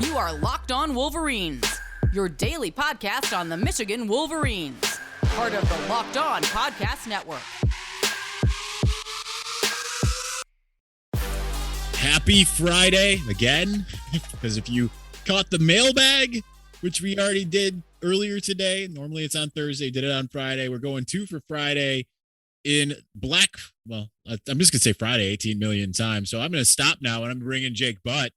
You are Locked On Wolverines, your daily podcast on the Michigan Wolverines, part of the Locked On Podcast Network. Happy Friday again, because if you caught the mailbag, which we already did earlier today, normally it's on Thursday, did it on Friday. We're going 2 for Friday in black. Well, I'm just going to say Friday 18 million times. So I'm going to stop now and I'm bringing Jake Butt,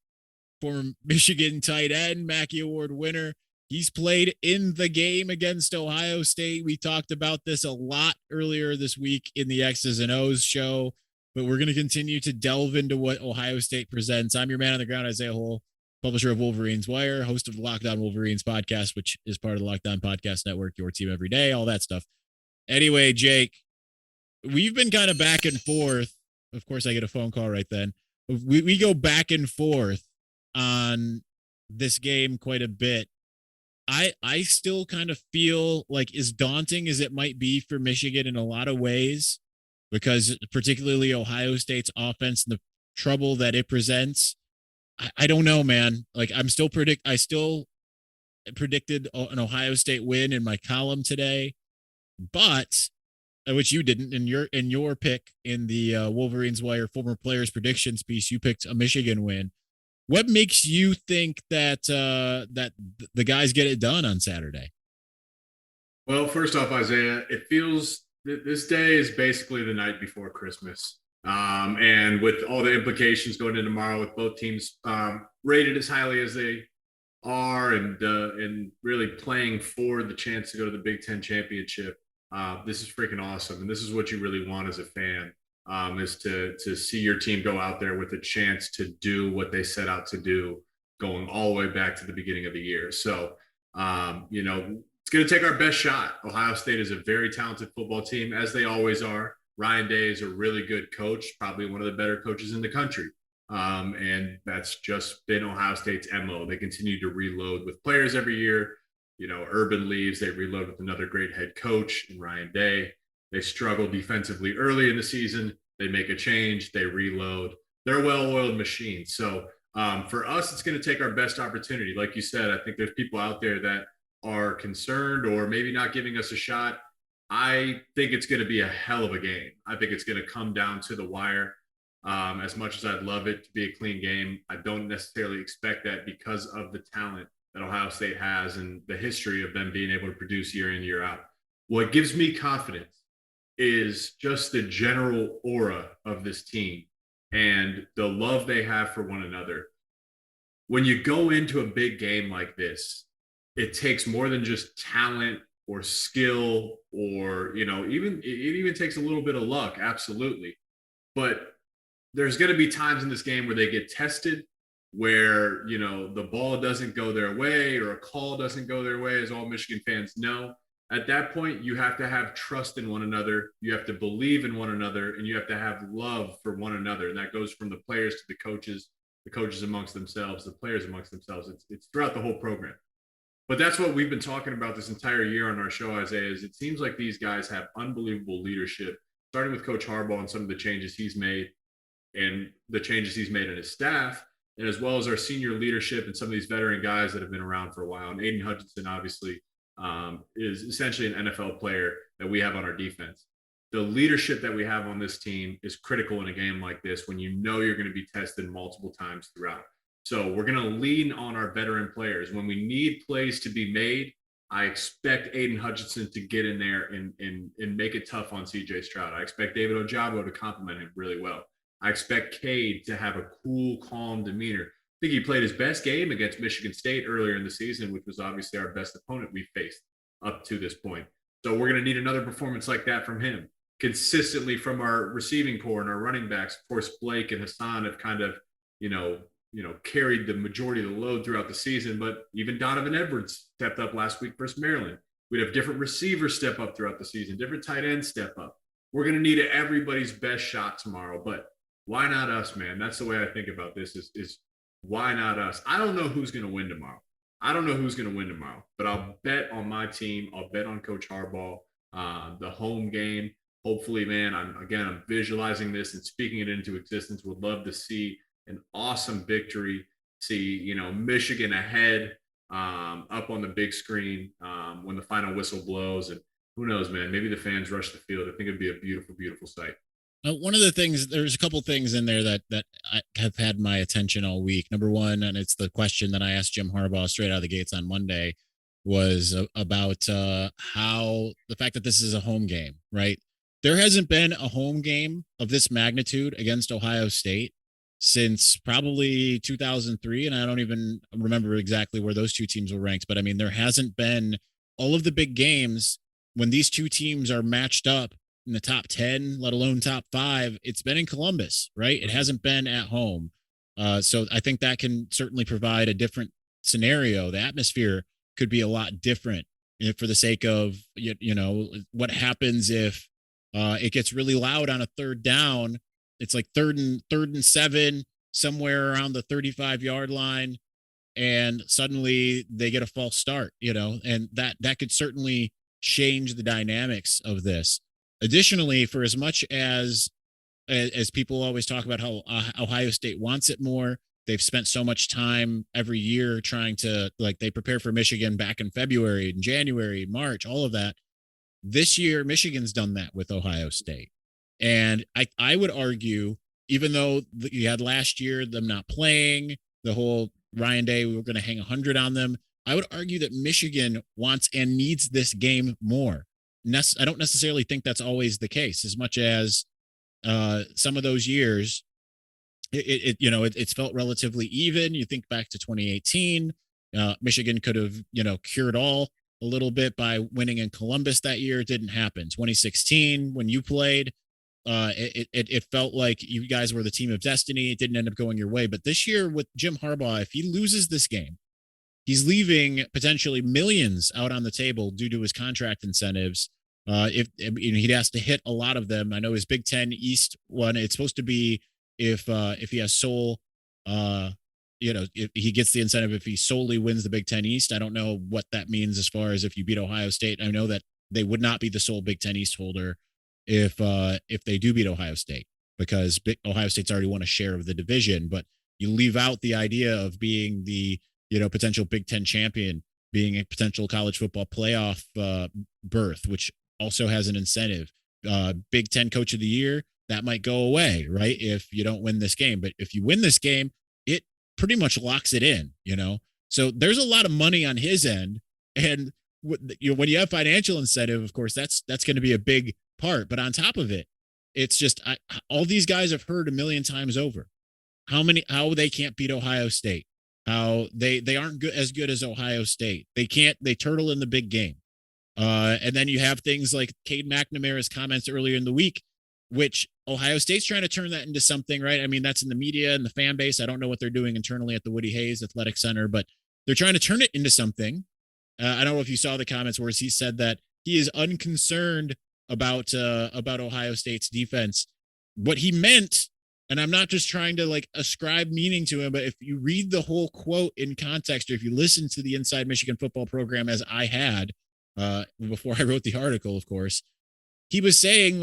former Michigan tight end, Mackey Award winner. He's played in the game against Ohio State. We talked about this a lot earlier this week in the X's and O's show, but we're going to continue to delve into what Ohio State presents. I'm your man on the ground, Isaiah Hole, publisher of Wolverines Wire, host of the Locked On Wolverines podcast, which is part of the Locked On Podcast Network, your team every day, all that stuff. Anyway, Jake, we've been kind of back and forth. Of course, I get a phone call right then. We go back and forth on this game quite a bit. I still kind of feel like, as daunting as it might be for Michigan in a lot of ways, because particularly Ohio State's offense and the trouble that it presents, I don't know, man. Like, I still predicted an Ohio State win in my column today, but which you didn't in your pick in the Wolverines Wire former players predictions piece. You picked a Michigan win. What makes you think that that the guys get it done on Saturday? Well, first off, Isaiah, it feels this day is basically the night before Christmas. And with all the implications going into tomorrow, with both teams rated as highly as they are, and really playing for the chance to go to the Big Ten championship, this is freaking awesome. And this is what you really want as a fan, is to see your team go out there with a chance to do what they set out to do, going all the way back to the beginning of the year. So, it's going to take our best shot. Ohio State is a very talented football team, as they always are. Ryan Day is a really good coach, probably one of the better coaches in the country. And that's just been Ohio State's MO. They continue to reload with players every year. Urban leaves, they reload with another great head coach in Ryan Day. They struggle defensively early in the season. They make a change, they reload. They're a well-oiled machine. So for us, it's going to take our best opportunity. Like you said, I think there's people out there that are concerned or maybe not giving us a shot. I think it's going to be a hell of a game. I think it's going to come down to the wire. As much as I'd love it to be a clean game, I don't necessarily expect that, because of the talent that Ohio State has and the history of them being able to produce year in, year out. What gives me confidence is just the general aura of this team and the love they have for one another. When you go into a big game like this, it takes more than just talent or skill, or it even takes a little bit of luck, absolutely. But there's going to be times in this game where they get tested, where the ball doesn't go their way or a call doesn't go their way, as all Michigan fans know. At that point, you have to have trust in one another, you have to believe in one another, and you have to have love for one another. And that goes from the players to the coaches amongst themselves, the players amongst themselves. It's throughout the whole program. But that's what we've been talking about this entire year on our show, Isaiah, is it seems like these guys have unbelievable leadership, starting with Coach Harbaugh and some of the changes he's made and the changes he's made in his staff, and as well as our senior leadership and some of these veteran guys that have been around for a while. And Aiden Hutchinson, obviously, is essentially an NFL player that we have on our defense. The leadership that we have on this team is critical in a game like this, when you're going to be tested multiple times throughout. So we're going to lean on our veteran players. When we need plays to be made, I expect Aiden Hutchinson to get in there and make it tough on CJ Stroud. I expect David Ojabo to compliment him really well. I expect Cade to have a cool, calm demeanor. I think he played his best game against Michigan State earlier in the season, which was obviously our best opponent we faced up to this point. So we're going to need another performance like that from him. Consistently from our receiving core and our running backs. Of course, Blake and Hassan have kind of, carried the majority of the load throughout the season, but even Donovan Edwards stepped up last week versus Maryland. We'd have different receivers step up throughout the season, different tight ends step up. We're going to need everybody's best shot tomorrow, but why not us, man? That's the way I think about this is why not us? I don't know who's going to win tomorrow, but I'll bet on my team. I'll bet on Coach Harbaugh, the home game. Hopefully, man, I'm visualizing this and speaking it into existence. Would love to see an awesome victory see, Michigan ahead up on the big screen when the final whistle blows. And who knows, man, maybe the fans rush the field. I think it'd be a beautiful, beautiful sight. One of the things, there's a couple things in there that I have had my attention all week. Number one, and it's the question that I asked Jim Harbaugh straight out of the gates on Monday, was about how the fact that this is a home game, right? There hasn't been a home game of this magnitude against Ohio State since probably 2003. And I don't even remember exactly where those two teams were ranked. But I mean, there hasn't been all of the big games when these two teams are matched up in the top 10, let alone top 5. It's been in Columbus, right? It hasn't been at home. So I think that can certainly provide a different scenario. The atmosphere could be a lot different for the sake of, what happens if it gets really loud on a third down. It's like third and 7, somewhere around the 35-yard line, and suddenly they get a false start, and that could certainly change the dynamics of this. Additionally, for as much as people always talk about how Ohio State wants it more, they've spent so much time every year trying to, they prepare for Michigan back in February and January, March, all of that. This year, Michigan's done that with Ohio State. And I would argue, even though you had last year them not playing, the whole Ryan Day, we were going to hang 100 on them, I would argue that Michigan wants and needs this game more. I don't necessarily think that's always the case, as much as some of those years, it's felt relatively even. You think back to 2018, Michigan could have, cured all a little bit by winning in Columbus that year. It didn't happen. 2016, when you played, it felt like you guys were the team of destiny. It didn't end up going your way. But this year with Jim Harbaugh, if he loses this game, he's leaving potentially millions out on the table due to his contract incentives. If he has to hit a lot of them. I know his Big Ten East one, it's supposed to be if he has sole, if he gets the incentive, if he solely wins the Big Ten East. I don't know what that means as far as if you beat Ohio State. I know that they would not be the sole Big Ten East holder if they do beat Ohio State, because Ohio State's already won a share of the division. But you leave out the idea of being the potential Big Ten champion, being a potential college football playoff berth, which also has an incentive. Big Ten Coach of the Year, that might go away, right, if you don't win this game. But if you win this game, it pretty much locks it in, So there's a lot of money on his end, and when you have financial incentive, of course, that's going to be a big part. But on top of it, it's just all these guys have heard a million times over how they can't beat Ohio State, how they aren't as good as Ohio State. They turtle in the big game. And then you have things like Cade McNamara's comments earlier in the week, which Ohio State's trying to turn that into something, right? I mean, that's in the media and the fan base. I don't know what they're doing internally at the Woody Hayes Athletic Center, but they're trying to turn it into something. I don't know if you saw the comments where he said that he is unconcerned about Ohio State's defense. What he meant, and I'm not just trying to ascribe meaning to him, but if you read the whole quote in context, or if you listen to the Inside Michigan Football program, as I had before I wrote the article, of course, he was saying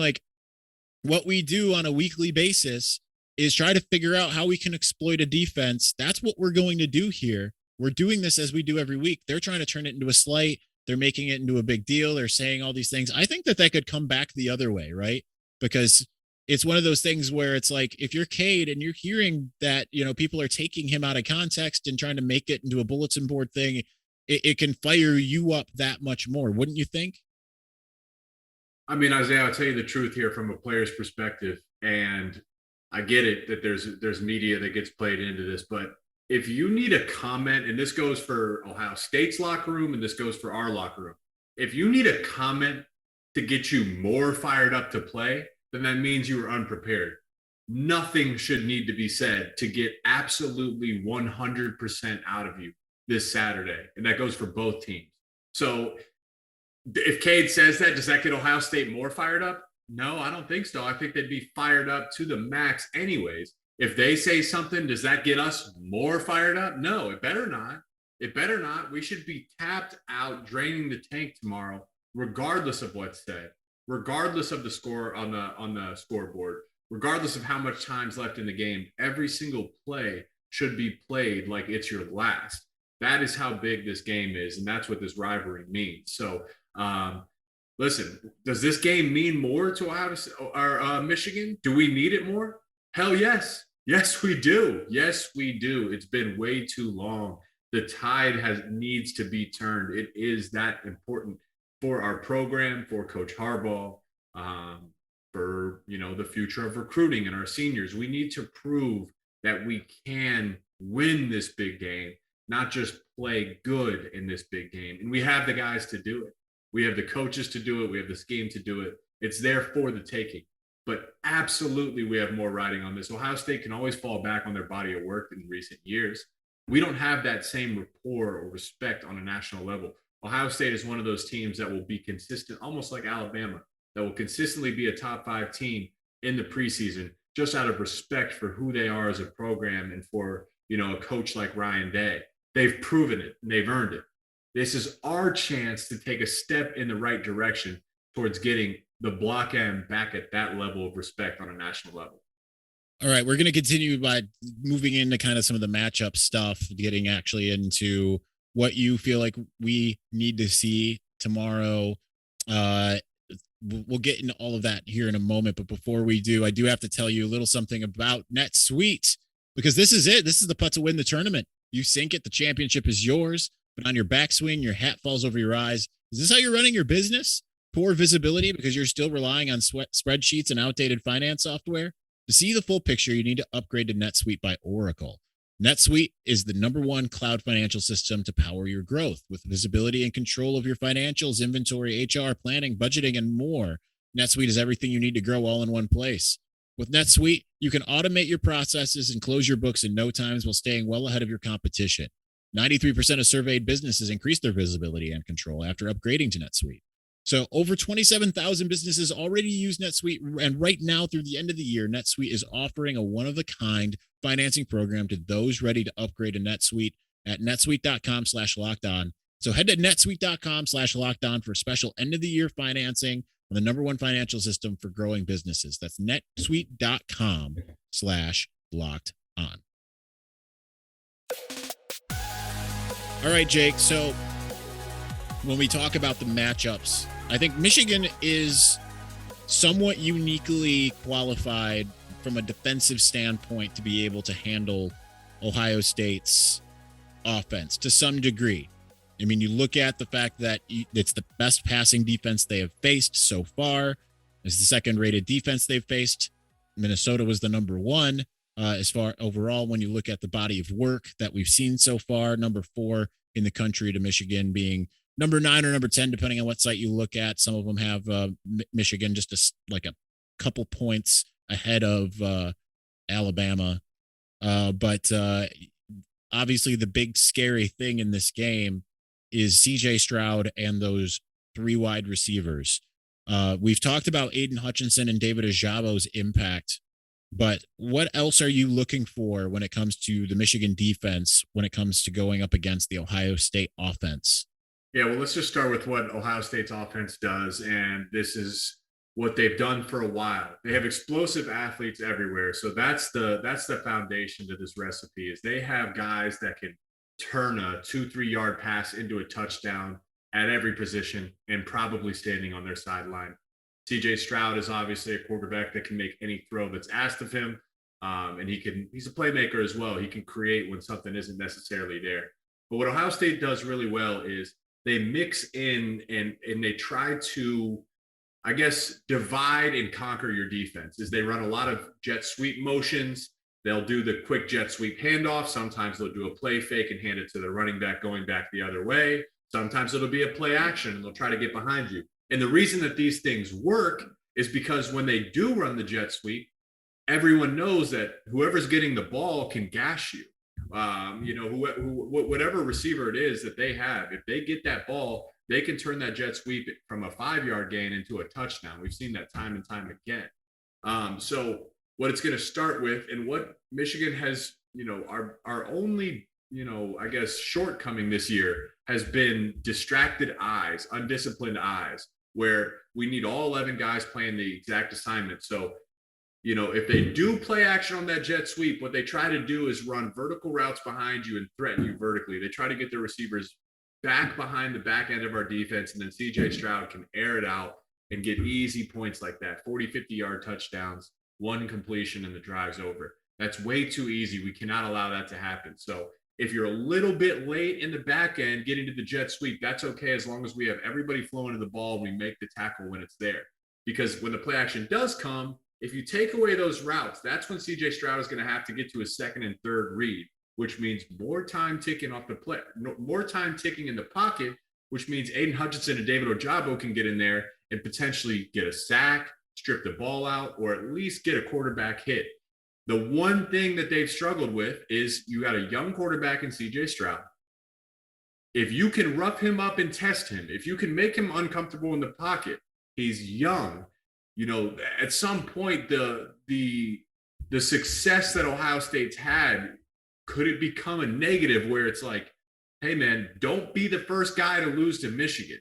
what we do on a weekly basis is try to figure out how we can exploit a defense. That's what we're going to do here. We're doing this as we do every week. They're trying to turn it into a slight. They're making it into a big deal. They're saying all these things. I think that could come back the other way, right? Because it's one of those things where it's like, if you're Cade and you're hearing that, people are taking him out of context and trying to make it into a bulletin board thing, it can fire you up that much more. Wouldn't you think? I mean, Isaiah, I'll tell you the truth here from a player's perspective. And I get it that there's media that gets played into this, but if you need a comment, and this goes for Ohio State's locker room and this goes for our locker room, if you need a comment to get you more fired up to play, then that means you were unprepared. Nothing should need to be said to get absolutely 100% out of you this Saturday. And that goes for both teams. So if Cade says that, does that get Ohio State more fired up? No, I don't think so. I think they'd be fired up to the max anyways. If they say something, does that get us more fired up? No, it better not. It better not. We should be tapped out, draining the tank tomorrow, regardless of what's said, regardless of the score on the scoreboard, regardless of how much time's left in the game. Every single play should be played like it's your last. That is how big this game is, and that's what this rivalry means. So, listen, does this game mean more to Ohio or Michigan? Do we need it more? Hell yes. Yes, we do. Yes, we do. It's been way too long. The tide needs to be turned. It is that important for our program, for Coach Harbaugh, for the future of recruiting and our seniors. We need to prove that we can win this big game, not just play good in this big game. And we have the guys to do it. We have the coaches to do it. We have the scheme to do it. It's there for the taking. But absolutely, we have more riding on this. Ohio State can always fall back on their body of work in recent years. We don't have that same rapport or respect on a national level. Ohio State is one of those teams that will be consistent, almost like Alabama, that will consistently be a top 5 team in the preseason, just out of respect for who they are as a program and for, a coach like Ryan Day. They've proven it and they've earned it. This is our chance to take a step in the right direction towards getting the Block M back at that level of respect on a national level. All right, we're going to continue by moving into kind of some of the matchup stuff, getting actually into what you feel like we need to see tomorrow. We'll get into all of that here in a moment. But before we do, I do have to tell you a little something about NetSuite, because this is it. This is the putt to win the tournament. You sink it, the championship is yours. But on your backswing, your hat falls over your eyes. Is this how you're running your business? Poor visibility because you're still relying on spreadsheets and outdated finance software? To see the full picture, you need to upgrade to NetSuite by Oracle. NetSuite is the #1 cloud financial system to power your growth with visibility and control of your financials, inventory, HR, planning, budgeting, and more. NetSuite is everything you need to grow all in one place. With NetSuite, you can automate your processes and close your books in no time while staying well ahead of your competition. 93% of surveyed businesses increased their visibility and control after upgrading to NetSuite. So over 27,000 businesses already use NetSuite, and right now through the end of the year, NetSuite is offering a one-of-a-kind financing program to those ready to upgrade to NetSuite at netsuite.com/lockedon. So head to netsuite.com/lockedon for special end-of-the-year financing on the #1 financial system for growing businesses. That's netsuite.com/lockedon. All right, Jake. So when we talk about the matchups, I think Michigan is somewhat uniquely qualified from a defensive standpoint to be able to handle Ohio State's offense to some degree. I mean, you look at the fact that it's the best passing defense they have faced so far. It's the second-rated defense they've faced. Minnesota was the #1 as far overall when you look at the body of work that we've seen so far. #4 in the country to Michigan being #9 or #10, depending on what site you look at. Some of them have Michigan just like a couple points ahead of Alabama. But obviously the big scary thing in this game is CJ Stroud and those 3 wide receivers. We've talked about Aiden Hutchinson and David Ajabo's impact, but what else are you looking for when it comes to the Michigan defense, when it comes to going up against the Ohio State offense? Yeah, well, let's just start with what Ohio State's offense does, and this is what they've done for a while. They have explosive athletes everywhere, so that's the foundation to this recipe. Is they have guys that can turn a 2-3 yard pass into a touchdown at every position and probably standing on their sideline. CJ Stroud is obviously a quarterback that can make any throw that's asked of him, and he's a playmaker as well. He can create when something isn't necessarily there. But what Ohio State does really well is they mix in and they try to, I guess, divide and conquer your defense. Is they run a lot of jet sweep motions. They'll do the quick jet sweep handoff. Sometimes they'll do a play fake and hand it to the running back going back the other way. Sometimes it'll be a play action and they'll try to get behind you. And the reason that these things work is because when they do run the jet sweep, everyone knows that whoever's getting the ball can gash you. Whatever receiver it is that they have, if they get that ball, they can turn that jet sweep from a 5-yard gain into a touchdown. We've seen that time and time again. So what it's going to start with, and what Michigan has, our only, I guess, shortcoming this year has been distracted eyes, undisciplined eyes, where we need all 11 guys playing the exact assignment. So If they do play action on that jet sweep, what they try to do is run vertical routes behind you and threaten you vertically. They try to get their receivers back behind the back end of our defense, and then CJ Stroud can air it out and get easy points like that, 40, 50-yard touchdowns, one completion, and the drive's over. That's way too easy. We cannot allow that to happen. So if you're a little bit late in the back end getting to the jet sweep, that's okay as long as we have everybody flowing to the ball. We make the tackle when it's there. Because when the play action does come, if you take away those routes, that's when CJ Stroud is going to have to get to his second and third read, which means more time ticking off the play, more time ticking in the pocket, which means Aiden Hutchinson and David Ojabo can get in there and potentially get a sack, strip the ball out, or at least get a quarterback hit. The one thing that they've struggled with is you got a young quarterback in CJ Stroud. If you can rough him up and test him, if you can make him uncomfortable in the pocket, he's young. At some point, the success that Ohio State's had, could it become a negative where it's like, hey, man, don't be the first guy to lose to Michigan,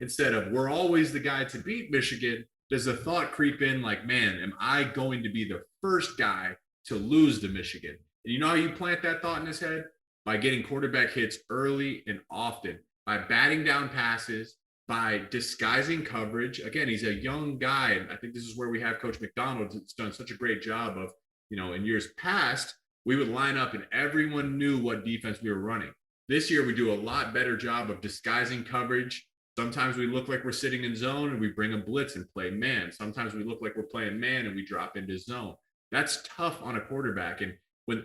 instead of we're always the guy to beat Michigan. Does the thought creep in like, man, am I going to be the first guy to lose to Michigan? And you know how you plant that thought in his head? By getting quarterback hits early and often, by batting down passes, by disguising coverage. Again, he's a young guy, and I think this is where we have Coach McDonald that's done such a great job of, in years past, we would line up and everyone knew what defense we were running. This year, we do a lot better job of disguising coverage. Sometimes we look like we're sitting in zone and we bring a blitz and play man. Sometimes we look like we're playing man and we drop into zone. That's tough on a quarterback. And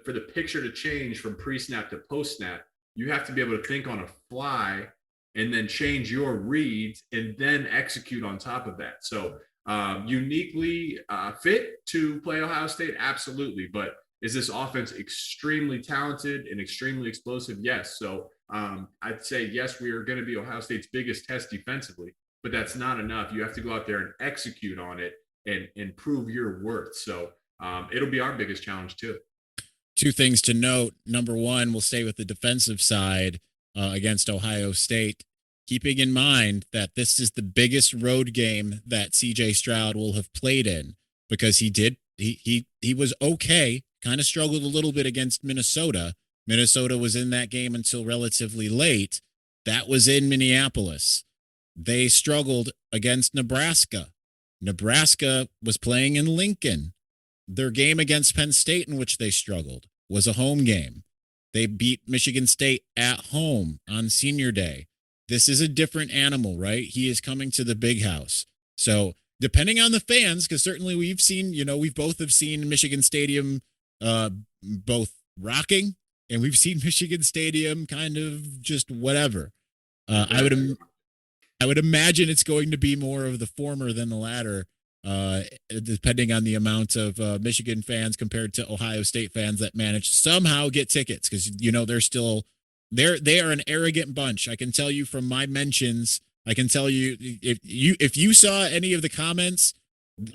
for the picture to change from pre-snap to post-snap, you have to be able to think on a fly and then change your reads and then execute on top of that. So uniquely fit to play Ohio State? Absolutely. But is this offense extremely talented and extremely explosive? Yes. So I'd say, yes, we are going to be Ohio State's biggest test defensively, but that's not enough. You have to go out there and execute on it and prove your worth. So it'll be our biggest challenge too. Two things to note. Number one, we'll stay with the defensive side against Ohio State, keeping in mind that this is the biggest road game that CJ Stroud will have played in, because he was okay, kind of struggled a little bit against Minnesota. Minnesota was in that game until relatively late. That was in Minneapolis. They struggled against Nebraska. Nebraska was playing in Lincoln. Their game against Penn State, in which they struggled, was a home game. They beat Michigan State at home on Senior Day. This is a different animal, right? He is coming to the big house. So depending on the fans, because certainly we've seen, we both have seen Michigan Stadium both rocking, and we've seen Michigan Stadium kind of just whatever. I would imagine it's going to be more of the former than the latter, depending on the amount of Michigan fans compared to Ohio State fans that manage to somehow get tickets, because they are an arrogant bunch. I can tell you from my mentions. I can tell you if you saw any of the comments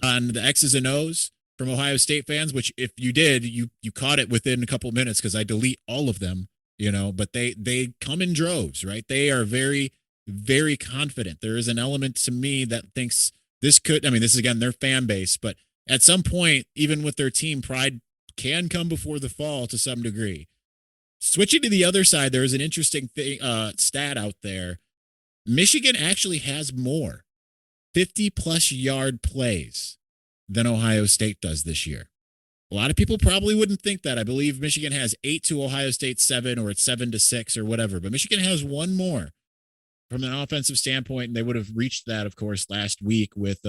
on the X's and O's from Ohio State fans, which if you did, you caught it within a couple minutes because I delete all of them. But they come in droves, right? They are very, very confident. There is an element to me that thinks this is again their fan base, but at some point, even with their team, pride can come before the fall to some degree. Switching to the other side, there is an interesting stat out there. Michigan actually has more 50-plus yard plays than Ohio State does this year. A lot of people probably wouldn't think that. I believe Michigan has 8 to Ohio State 7, or it's 7-6 or whatever, but Michigan has one more from an offensive standpoint, and they would have reached that, of course, last week with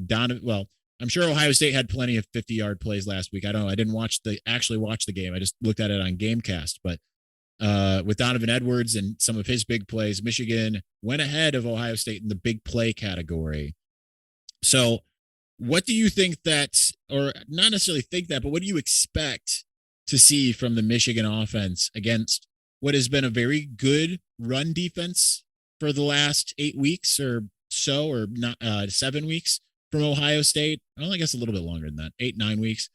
Donovan. Well, I'm sure Ohio State had plenty of 50-yard plays last week. I don't know. I didn't actually watch the game. I just looked at it on Gamecast. But with Donovan Edwards and some of his big plays, Michigan went ahead of Ohio State in the big play category. So what do you think or not necessarily think that, but what do you expect to see from the Michigan offense against what has been a very good run defense for the last 8 weeks or so, or not 7 weeks from Ohio State? Well, I guess a little bit longer than that, 8-9 weeks,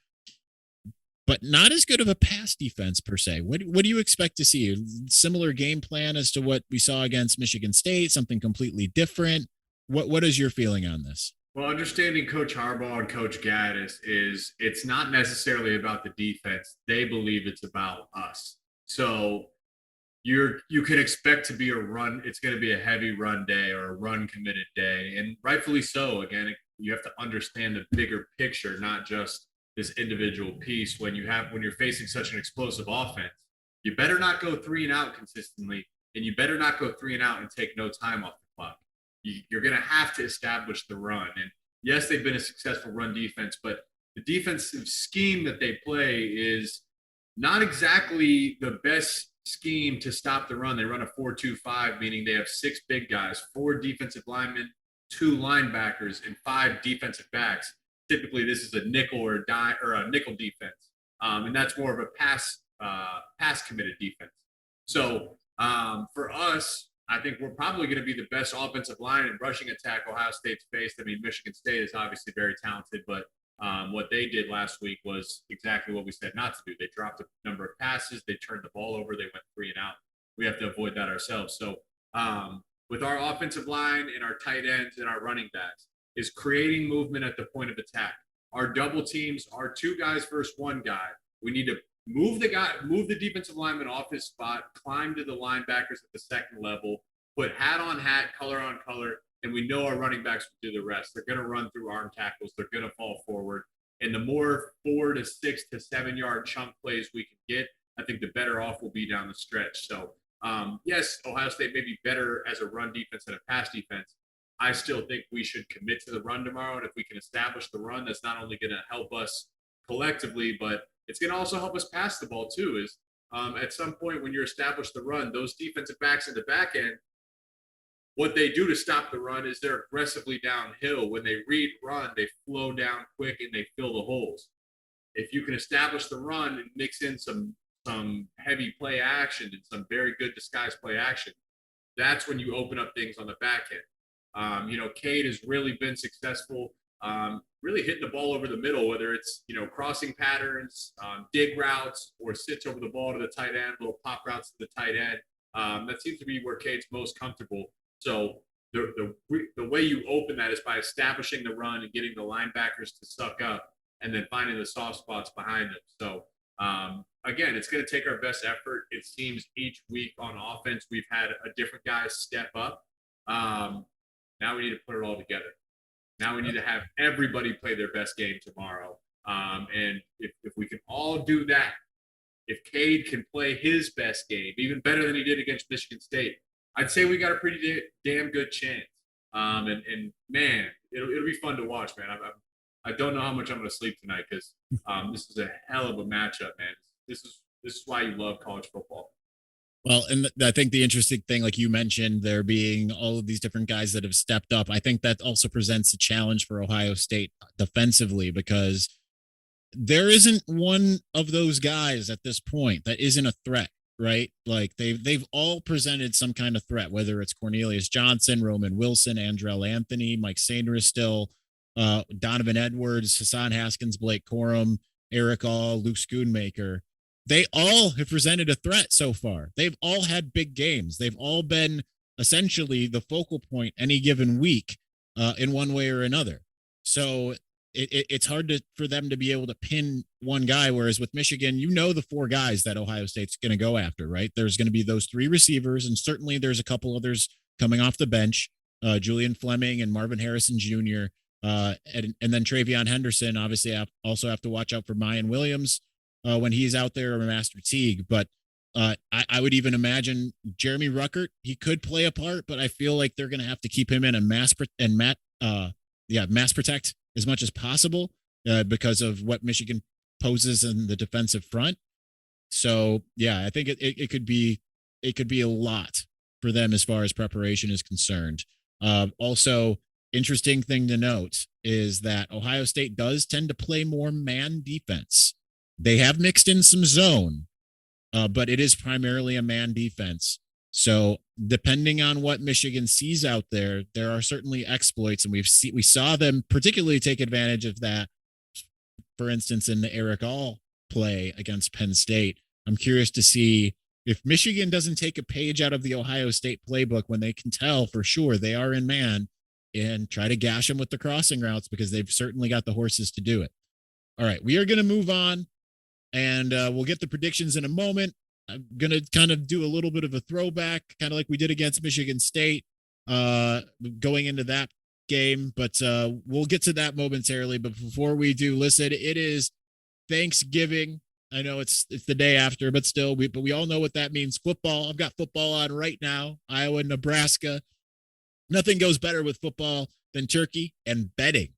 but not as good of a pass defense per se. What do you expect to see? Similar game plan as to what we saw against Michigan State, something completely different? What is your feeling on this? Well, understanding Coach Harbaugh and Coach Gaddis is it's not necessarily about the defense. They believe it's about us. So you can expect to be a run. It's going to be a heavy run day or a run committed day, and rightfully so. Again, you have to understand the bigger picture, not just this individual piece. When you're facing such an explosive offense, you better not go 3-and-out consistently, and you better not go 3-and-out and take no time off the clock. You're going to have to establish the run. And yes, they've been a successful run defense, but the defensive scheme that they play is not exactly the best scheme to stop the run. They run a 4-2-5, meaning they have 6 big guys, 4 defensive linemen, 2 linebackers, and 5 defensive backs. Typically, this is a nickel or a nickel defense, and that's more of a pass committed defense. So for us, I think we're probably going to be the best offensive line and rushing attack Ohio State's faced. I mean, Michigan State is obviously very talented, but what they did last week was exactly what we said not to do. They dropped a number of passes. They turned the ball over. They went 3-and-out. We have to avoid that ourselves. So with our offensive line and our tight ends and our running backs is creating movement at the point of attack. Our double teams are 2 guys versus 1 guy. We need to move the defensive lineman off his spot, climb to the linebackers at the second level, put hat on hat, color on color, and we know our running backs will do the rest. They're going to run through arm tackles. They're going to fall forward. And the more 4 to 6 to 7 yard chunk plays we can get, I think the better off we'll be down the stretch. So, yes, Ohio State may be better as a run defense than a pass defense. I still think we should commit to the run tomorrow. And if we can establish the run, that's not only going to help us collectively, but it's going to also help us pass the ball too. Is at some point when you establish the run, those defensive backs in the back end, what they do to stop the run is they're aggressively downhill. When they read run, they flow down quick and they fill the holes. If you can establish the run and mix in some heavy play action and some very good disguised play action, that's when you open up things on the back end. Cade has really been successful, really hitting the ball over the middle, whether it's, crossing patterns, dig routes, or sits over the ball to the tight end, little pop routes to the tight end. That seems to be where Cade's most comfortable. So the way you open that is by establishing the run and getting the linebackers to suck up and then finding the soft spots behind them. So, again, it's going to take our best effort. It seems each week on offense, we've had a different guy step up. Now we need to put it all together. Now we need to have everybody play their best game tomorrow. And if we can all do that, if Cade can play his best game, even better than he did against Michigan State, I'd say we got a pretty damn good chance. And man, it'll be fun to watch, man. I don't know how much I'm going to sleep tonight because this is a hell of a matchup, man. This is why you love college football. Well, and I think the interesting thing, like you mentioned, there being all of these different guys that have stepped up, I think that also presents a challenge for Ohio State defensively because there isn't one of those guys at this point that isn't a threat, right? Like they've all presented some kind of threat, whether it's Cornelius Johnson, Roman Wilson, Andrell Anthony, Mike Sainristil, Donovan Edwards, Hassan Haskins, Blake Corum, Eric All, Luke Schoonmaker. They all have presented a threat so far. They've all had big games. They've all been essentially the focal point any given week in one way or another. So it's hard for them to be able to pin one guy, whereas with Michigan, the 4 guys that Ohio State's going to go after, right? There's going to be those 3 receivers, and certainly there's a couple others coming off the bench, Julian Fleming and Marvin Harrison Jr., and then Travion Henderson. Obviously, also have to watch out for Mayan Williams when he's out there, or Master Teague. But I would even imagine Jeremy Ruckert, he could play a part, but I feel like they're going to have to keep him in a mass protect as much as possible because of what Michigan poses in the defensive front. So yeah, I think it could be a lot for them as far as preparation is concerned. Also, interesting thing to note is that Ohio State does tend to play more man defense. They have mixed in some zone, but it is primarily a man defense. So depending on what Michigan sees out there, there are certainly exploits, and we saw them particularly take advantage of that. For instance, in the Eric All play against Penn State, I'm curious to see if Michigan doesn't take a page out of the Ohio State playbook when they can tell for sure they are in man. and try to gash them with the crossing routes because they've certainly got the horses to do it. All right, we are going to move on, and we'll get the predictions in a moment. I'm going to kind of do a little bit of a throwback, kind of like we did against Michigan State going into that game, but we'll get to that momentarily. But before we do, listen, it is Thanksgiving. I know it's the day after, but still, we all know what that means. Football. I've got football on right now. Iowa, Nebraska. Nothing goes better with football than turkey and betting.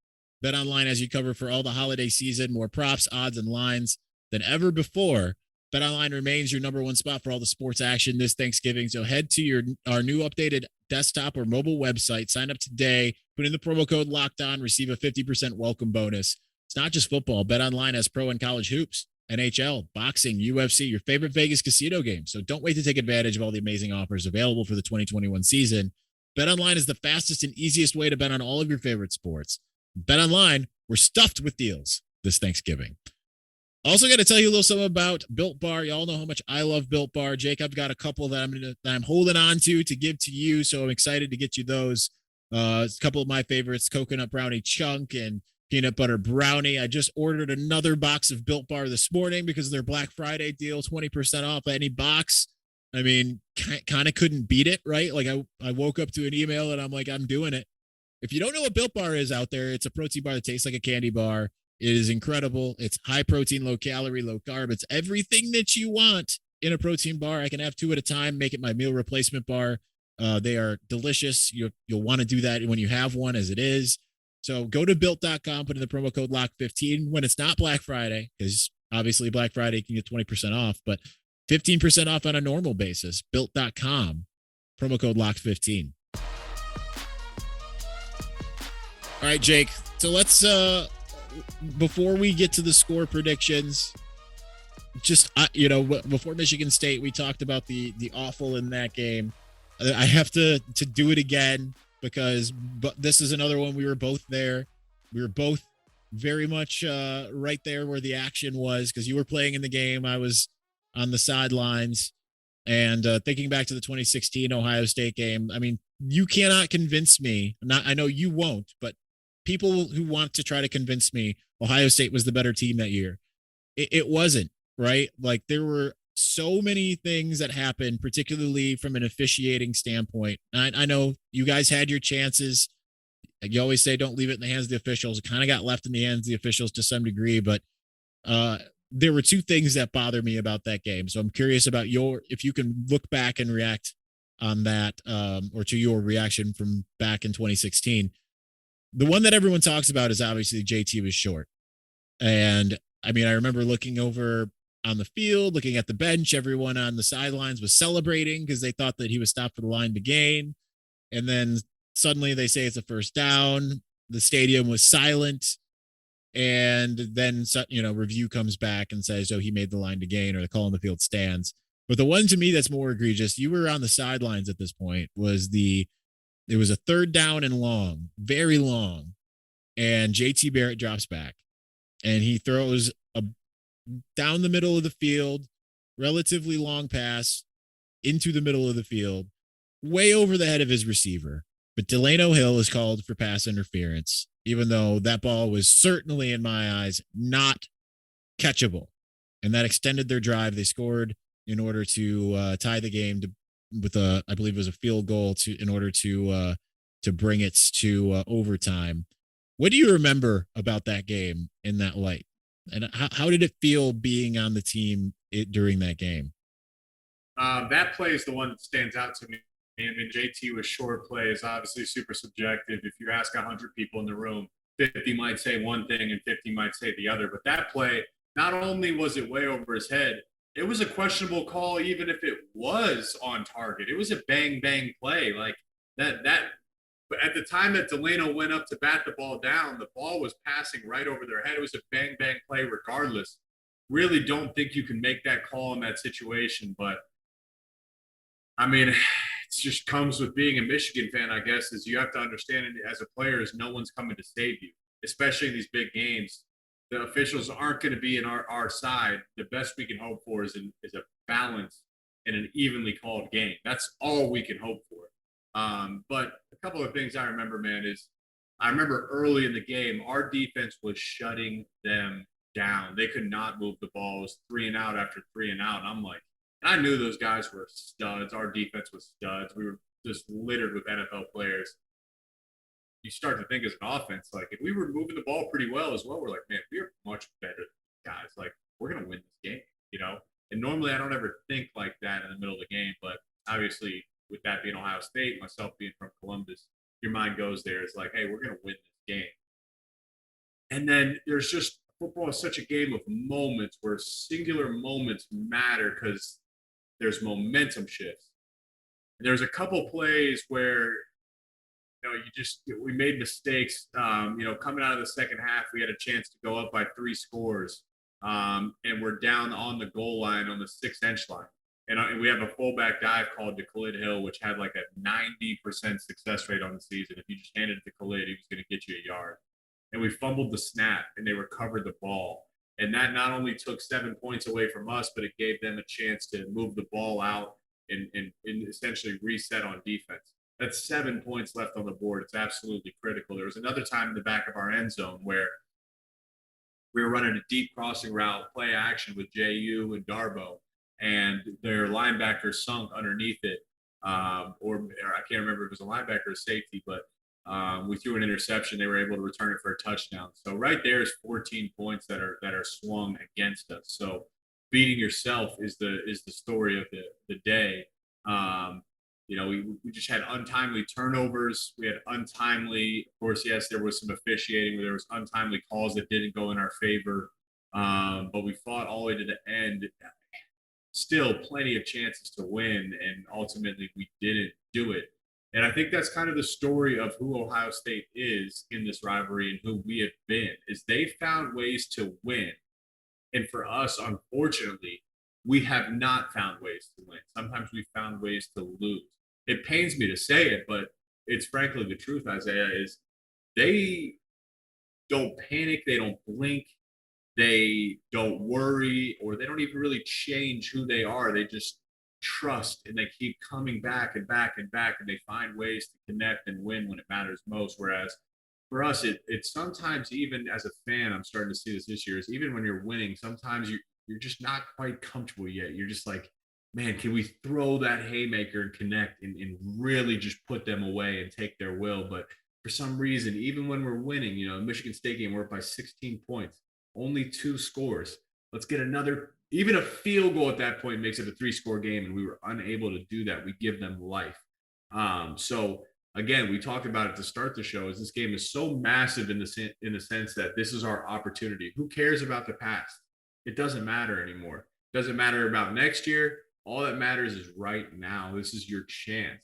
Bet online as you cover for all the holiday season, more props, odds, and lines than ever before. Bet online remains your number one spot for all the sports action this Thanksgiving. So head to our new updated desktop or mobile website. Sign up today. Put in the promo code Locked On. Receive a 50% welcome bonus. It's not just football. Bet online has pro and college hoops, NHL, boxing, UFC, your favorite Vegas casino game. So don't wait to take advantage of all the amazing offers available for the 2021 season. BetOnline is the fastest and easiest way to bet on all of your favorite sports. BetOnline, we're stuffed with deals this Thanksgiving. Also got to tell you a little something about Built Bar. Y'all know how much I love Built Bar. Jake, I've got a couple that I'm holding on to give to you, so I'm excited to get you those. A couple of my favorites, coconut brownie chunk and peanut butter brownie. I just ordered another box of Built Bar this morning because of their Black Friday deal, 20% off any box. I mean, kind of couldn't beat it, right? Like I woke up to an email and I'm like, I'm doing it. If you don't know what Built Bar is out there, it's a protein bar that tastes like a candy bar. It is incredible. It's high protein, low calorie, low carb. It's everything that you want in a protein bar. I can have 2 at a time, make it my meal replacement bar. They are delicious. You'll want to do that when you have one as it is. So go to built.com, put in the promo code LOCK15 when it's not Black Friday, because obviously Black Friday you can get 20% off, but 15% off on a normal basis. Built.com, promo code LOCK15. All right, Jake. So let's, before we get to the score predictions, just, before Michigan State, we talked about the awful in that game. I have to do it again because this is another one. We were both there. We were both very much right there where the action was because you were playing in the game. I was on the sidelines. And thinking back to the 2016 Ohio State game, I mean, you cannot convince me. I know you won't, but people who want to try to convince me Ohio State was the better team that year, it wasn't, right? Like there were so many things that happened, particularly from an officiating standpoint. I know you guys had your chances. Like you always say, don't leave it in the hands of the officials. It kind of got left in the hands of the officials to some degree, but there were 2 things that bother me about that game. So I'm curious about if you can look back and react on that, or to your reaction from back in 2016. The one that everyone talks about is obviously JT was short. And I mean, I remember looking over on the field, looking at the bench, everyone on the sidelines was celebrating because they thought that he was stopped for the line to gain. And then suddenly they say it's a first down. The stadium was silent. And then, review comes back and says, oh, he made the line to gain, or the call on the field stands. But the one to me that's more egregious, you were on the sidelines at this point, it was a 3rd down and long, very long. And JT Barrett drops back and he throws a down the middle of the field, relatively long pass into the middle of the field, way over the head of his receiver. But Delano Hill is called for pass interference, even though that ball was certainly, in my eyes, not catchable. And that extended their drive. They scored in order to tie the game with I believe it was a field goal in order to bring it to overtime. What do you remember about that game in that light? And how did it feel being on the team during that game? That play is the one that stands out to me. I mean, JT was short play is obviously super subjective. If you ask 100 people in the room, 50 might say one thing and 50 might say the other. But that play, not only was it way over his head, it was a questionable call, even if it was on target. It was a bang, bang play. Like that. But at the time that Delano went up to bat the ball down, the ball was passing right over their head. It was a bang, bang play regardless. Really don't think you can make that call in that situation. But, I mean, it just comes with being a Michigan fan, I guess, is you have to understand it as a player is no one's coming to save you, especially in these big games. The officials aren't going to be in our side. The best we can hope for is a balance in an evenly called game. That's all we can hope for. But a couple of things I remember, man, is I remember early in the game, our defense was shutting them down. They could not move the ball. It was 3 and out after 3 and out. And I'm like, and I knew those guys were studs. Our defense was studs. We were just littered with NFL players. You start to think as an offense, like if we were moving the ball pretty well as well, we're like, man, we are much better than these guys. Like we're gonna win this game, you know. And normally I don't ever think like that in the middle of the game, but obviously with that being Ohio State, myself being from Columbus, your mind goes there. It's like, hey, we're gonna win this game. And then there's just football is such a game of moments where singular moments matter because there's momentum shifts. And there's a couple plays where we made mistakes. Coming out of the second half, we had a chance to go up by 3 scores, and we're down on the goal line on the 6-inch line. And we have a fullback dive called to Khalid Hill, which had like a 90% success rate on the season. If you just handed it to Khalid, he was going to get you a yard. And we fumbled the snap, and they recovered the ball. And that not only took 7 points away from us, but it gave them a chance to move the ball out and essentially reset on defense. That's 7 points left on the board. It's absolutely critical. There was another time in the back of our end zone where we were running a deep crossing route, play action with JU and Darbo, and their linebacker sunk underneath it. Or I can't remember if it was a linebacker or safety, but we threw an interception. They were able to return it for a touchdown. So right there is 14 points that are swung against us. So beating yourself is the story of the day. We just had untimely turnovers. We had untimely, of course, yes, there was some officiating where there was untimely calls that didn't go in our favor. But we fought all the way to the end. Still plenty of chances to win, and ultimately we didn't do it. And I think that's kind of the story of who Ohio State is in this rivalry and who we have been, is they found ways to win. And for us, unfortunately, we have not found ways to win. Sometimes we found ways to lose. It pains me to say it, but it's frankly the truth, Isaiah, is they don't panic, they don't blink, they don't worry, or they don't even really change who they are. They just trust, and they keep coming back and back and back, and they find ways to connect and win when it matters most. Whereas for us, it's sometimes, even as a fan, I'm starting to see this year, is even when you're winning, sometimes you're just not quite comfortable yet. You're just like, man, can we throw that haymaker and connect and really just put them away and take their will? But for some reason, even when we're winning, Michigan State game, we're up by 16 points, only 2 scores. Let's get another, even a field goal at that point makes it a 3-score game, and we were unable to do that. We give them life. So again, we talked about it to start the show, is this game is so massive in the sense that this is our opportunity. Who cares about the past? It doesn't matter anymore. It doesn't matter about next year. All that matters is right now. This is your chance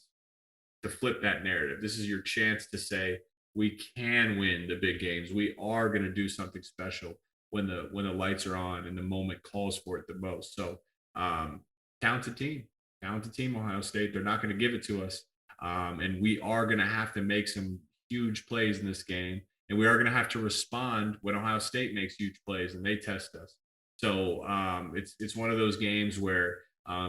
to flip that narrative. This is your chance to say, we can win the big games. We are going to do something special when the lights are on and the moment calls for it the most. So talented team, Ohio State. They're not going to give it to us. And we are going to have to make some huge plays in this game. And we are going to have to respond when Ohio State makes huge plays and they test us. So it's one of those games where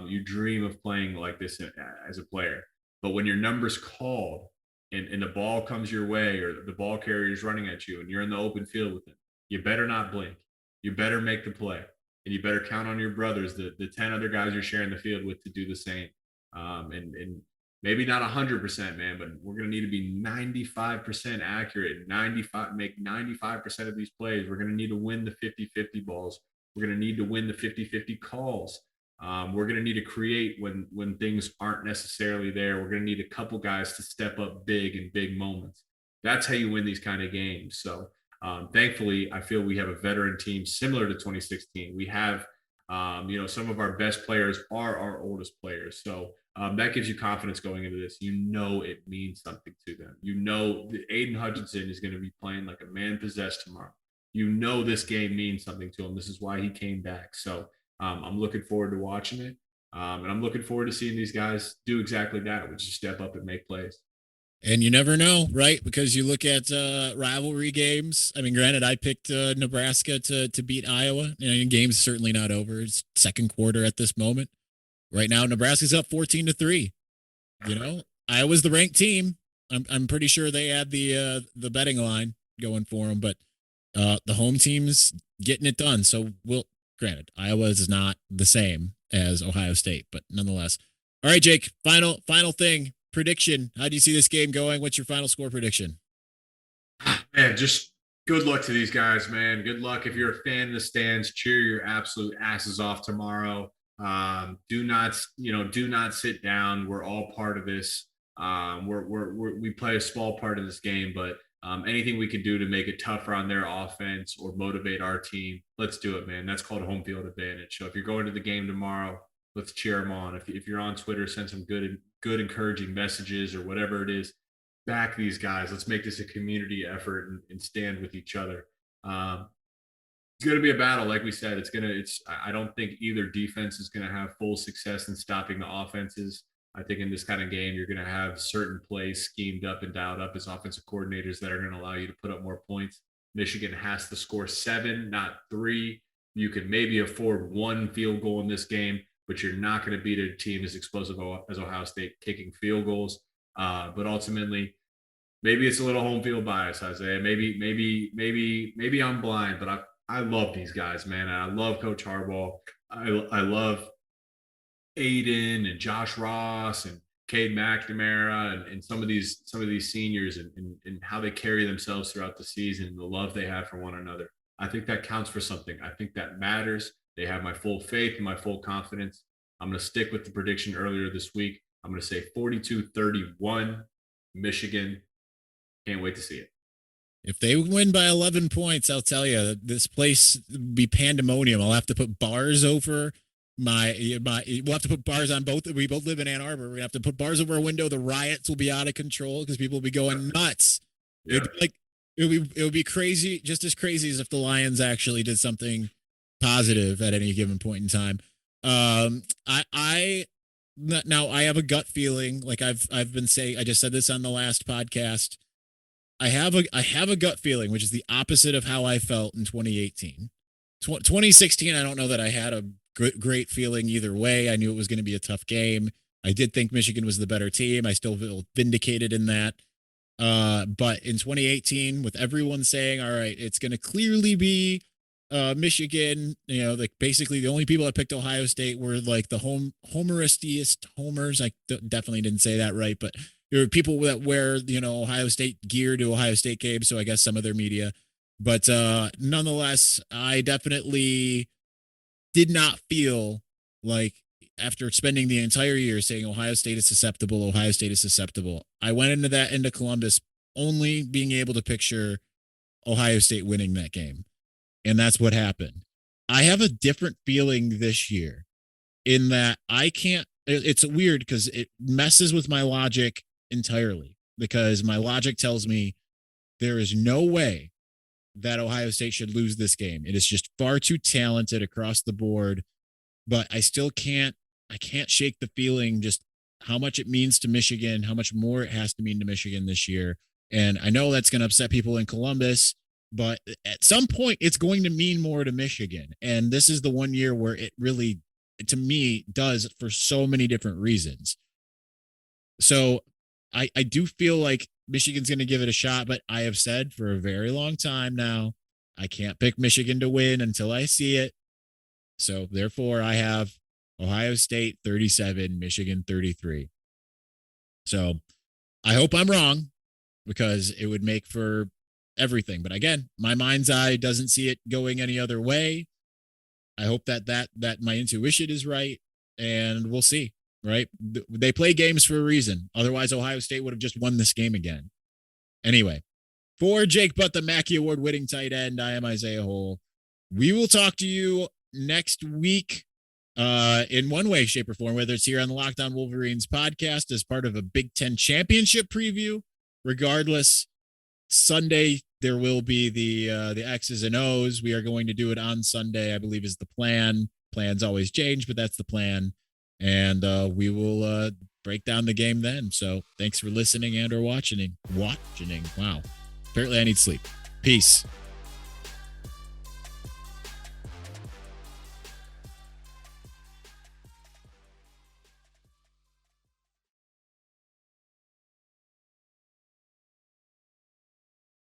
you dream of playing like this as a player. But when your number's called and the ball comes your way, or the ball carrier is running at you and you're in the open field with him, you better not blink. You better make the play. And you better count on your brothers, the 10 other guys you're sharing the field with, to do the same. And maybe not 100%, man, but we're going to need to be 95% accurate, make 95% of these plays. We're going to need to win the 50-50 balls. We're going to need to win the 50-50 calls. We're going to need to create when things aren't necessarily there. We're going to need a couple guys to step up big in big moments. That's how you win these kind of games. So thankfully, I feel we have a veteran team similar to 2016. We have, some of our best players are our oldest players. So that gives you confidence going into this. It means something to them. That Aiden Hutchinson is going to be playing like a man possessed tomorrow. This game means something to him. This is why he came back. So I'm looking forward to watching it. And I'm looking forward to seeing these guys do exactly that, which is step up and make plays. And you never know, right? Because you look at rivalry games. I mean, granted, I picked Nebraska to beat Iowa. The game's certainly not over. It's second quarter at this moment. Right now, Nebraska's up 14-3. Iowa's the ranked team. I'm pretty sure they had the betting line going for them, but the home team's getting it done. So granted, Iowa is not the same as Ohio State, but nonetheless. All right, Jake, final thing, prediction. How do you see this game going? What's your final score prediction? Man, just good luck to these guys, man. Good luck. If you're a fan in the stands, cheer your absolute asses off tomorrow. Do not sit down. We're all part of this. We play a small part in this game, but anything we can do to make it tougher on their offense or motivate our team, let's do it, man. That's called home field advantage. So if you're going to the game tomorrow, let's cheer them on. If you're on Twitter, send some good encouraging messages or whatever it is. Back these guys. Let's make this a community effort and stand with each other. It's going to be a battle, like we said. I don't think either defense is going to have full success in stopping the offenses. I think in this kind of game, you're going to have certain plays schemed up and dialed up as offensive coordinators that are going to allow you to put up more points. Michigan has to score 7, not 3. You can maybe afford 1 field goal in this game, but you're not going to beat a team as explosive as Ohio State kicking field goals. But ultimately, maybe it's a little home field bias, Isaiah. Maybe I'm blind, but I love these guys, man. I love Coach Harbaugh. I love Aiden and Josh Ross and Cade McNamara and some of these seniors and how they carry themselves throughout the season and the love they have for one another. I think that counts for something. I think that matters. They have my full faith and my full confidence. I'm going to stick with the prediction earlier this week. I'm going to say 42-31 Michigan. Can't wait to see it. If they win by 11 points, I'll tell you, this place will be pandemonium. I'll have to put bars over we'll have to put bars on both. We both live in Ann Arbor. We have to put bars over our window. The riots will be out of control because people will be going nuts. Yeah. It would be crazy, just as crazy as if the Lions actually did something positive at any given point in time. Now I have a gut feeling, like I've been saying, I just said this on the last podcast. I have a gut feeling, which is the opposite of how I felt in 2018. 2016, I don't know that I had a great feeling either way. I knew it was going to be a tough game. I did think Michigan was the better team. I still feel vindicated in that. But in 2018, with everyone saying, all right, it's going to clearly be Michigan, like basically the only people that picked Ohio State were like the homeristiest homers. I definitely didn't say that right, but there were people that wear, Ohio State gear to Ohio State games. So I guess some of their media, but nonetheless, I definitely did not feel like, after spending the entire year saying Ohio State is susceptible, I went into Columbus only being able to picture Ohio State winning that game. And that's what happened. I have a different feeling this year in that it's weird because it messes with my logic entirely, because my logic tells me there is no way that Ohio State should lose this game. It is just far too talented across the board, but I can't shake the feeling just how much it means to Michigan, how much more it has to mean to Michigan this year. And I know that's going to upset people in Columbus, but at some point it's going to mean more to Michigan. And this is the one year where it really, to me, does for so many different reasons. So I do feel like Michigan's going to give it a shot, but I have said for a very long time now, I can't pick Michigan to win until I see it. So therefore I have Ohio State 37, Michigan 33. So I hope I'm wrong, because it would make for everything. But again, my mind's eye doesn't see it going any other way. I hope that my intuition is right, and we'll see, right? They play games for a reason. Otherwise, Ohio State would have just won this game again. Anyway, for Jake Butt, the Mackey Award-winning tight end, I am Isaiah Hole. We will talk to you next week in one way, shape, or form, whether it's here on the Locked On Wolverines podcast as part of a Big Ten championship preview. Regardless, Sunday there will be the X's and O's. We are going to do it on Sunday, I believe, is the plan. Plans always change, but that's the plan. And we will break down the game then. So thanks for listening and or watching. Wow. Apparently I need sleep. Peace.